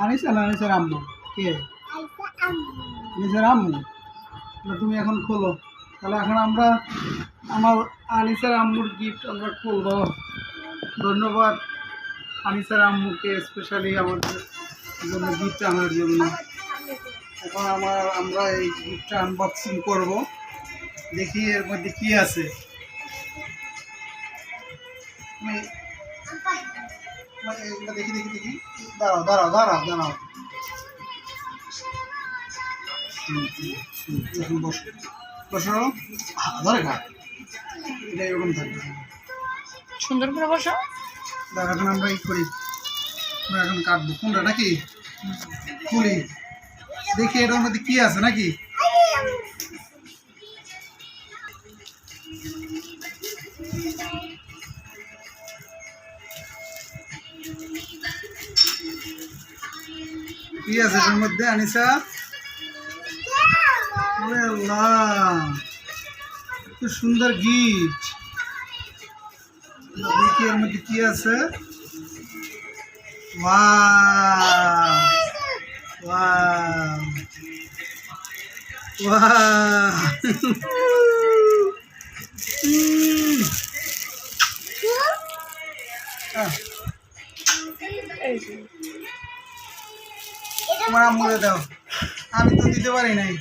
আনিসা না আনিসার আম্মু? কে? আনিসার আম্মু না? তুমি এখন খোলো তাহলে। এখন আমরা আমার আনিসার আম্মুর গিফট আমরা খুলবো। ধন্যবাদ আনিসার আম্মুকে স্পেশালি আমাদের জন্য গিফট আনার জন্য। এখন আমরা এই গিফটটা আনবক্সিং করব। দেখি এর মধ্যে কি আছে। তুমি এগুলো দেখি দেখি দেখি। দাঁড়াও দাঁড়াও দাঁড়াও দাঁড়াও। এখন বসো বসো। ধরে খা। এটা এরকম থাকবে। সুন্দর করে বসো। এখন আমরা ই করি। আমরা এখন কাটবো কোনটা নাকি খুলি। দেখি এটার মধ্যে কি আছে নাকি। কি আছে এটার মধ্যে আনিসা? ওরে আল্লাহ, এত সুন্দর গিফট। দেখি এর মধ্যে কি আছে। Wow wow wow. তোমার আম্মুরে দাও, আমি তো দিতে পারি নাই।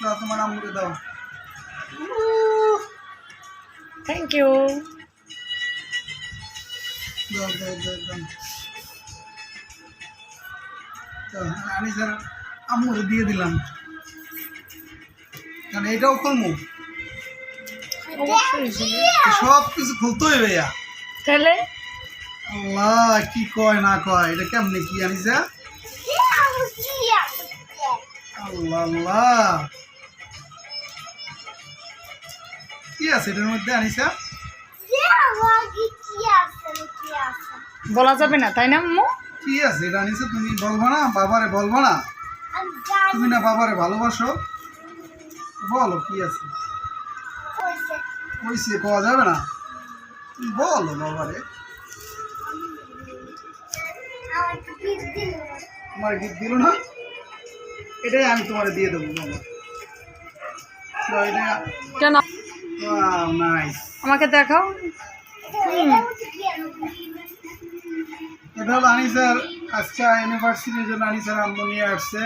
দাও তোমার আম্মুরে দাও। Thank you. দাও দাও দাও দাও। আমি স্যার আম্মুরে দিয়ে দিলাম। কারণ এটাও খুলবো, সব কিছু খুলতে হবে ভাইয়া। তাহলে আল্লাহ কি কয় না কয়, এটা কেমনে কি আনিসা? আল্লাহ আল্লাহ, কি আছে এটার মধ্যে আনিসা? বলা যাবে না তাই না আম্মু? কি আছে এটা আনিসা? তুমি বলবো না? বাবারে বলবো না? তুমি না বাবারে ভালোবাসো? বলো কি আছে। ওইসে পাওয়া যাবে না, বলো বাবারে। তোমার গিফট দিল না, এটাই আমি তোমার দিয়ে দেবো বাবা। এটা কেন? Wow nice. আমাকে দেখাও। এটা হলো আনিসার আজকে অ্যানিভার্সারির জন্য আনিসার আম্মু নিয়ে আসছে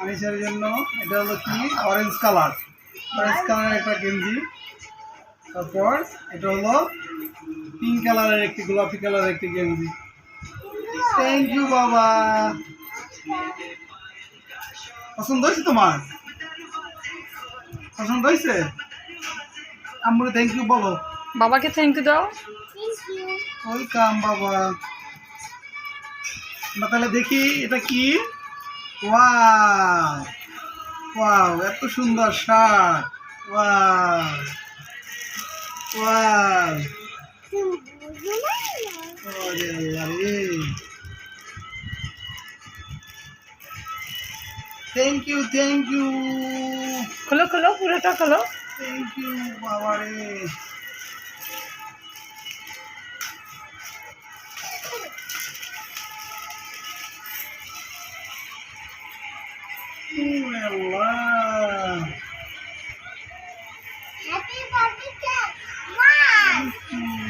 আনিসার জন্য। এটা হলো কি অরেঞ্জ কালারের একটা গেঞ্জি। তারপর এটা হলো পিঙ্ক কালারের একটি, গোলাপি কালারের একটি গেঞ্জি। থ্যাংক ইউ বাবা। পছন্দ হয়েছে তোমার? পছন্দ হয়েছে? আম্মুরে থ্যাংক ইউ বলো। বাবাকে থ্যাংক ইউ দাও। ওয়েলকাম বাবা। আমরা তাহলে দেখি এটা কি। ওয়াও ওয়াও, এত সুন্দর শার্ট। ওয়াও ওয়াও, ওরে আল্লাহ রে। থ্যাংক ইউ থ্যাংক ইউ খোলো খোলো, পুরোটা খোলো। থ্যাংক ইউ বাবা রে। ওরে আল্লাহ,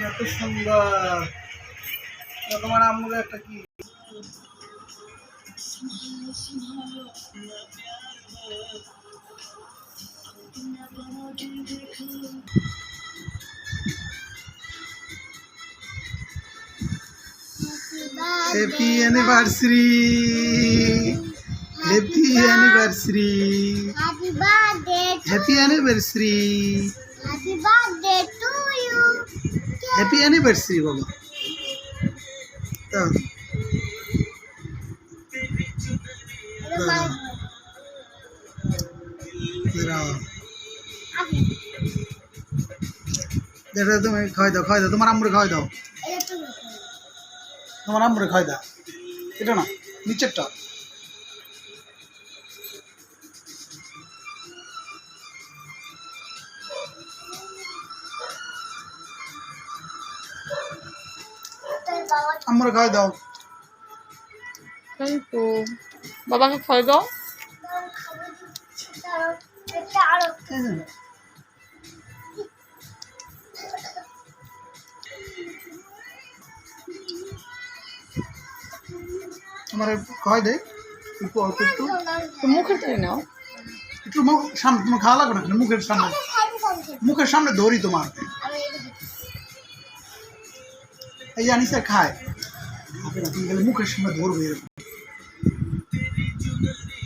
এত সুন্দর। তোমার আম্মুর একটা কি happy anniversary, happy anniversary, happy anniversary, happy anniversary বাবা। দাও দাও দাও, এটা তুমি খাওয়াই দাও, খাওয়াই দাও তোমার আম্মুরে, খাওয়াই দাও তোমার আম্মুরে, খাওয়াই দাও। এটা না, নিচেরটা। আম্মুরে খাওয়াই দাও। তাই তো বাবাকে খাওয়াই দাও। এই যে, আমার খাওয়াই দে একটু অল্প একটু তো মুখের তাই নাও। একটু মুখ সামনে তোমার খাওয়া লাগবে না কেন? মুখের সামনে ধরি তোমার। এই যে আনিসা খায়, তুমি গেলে মুখের সামনে ধরবে এরকম।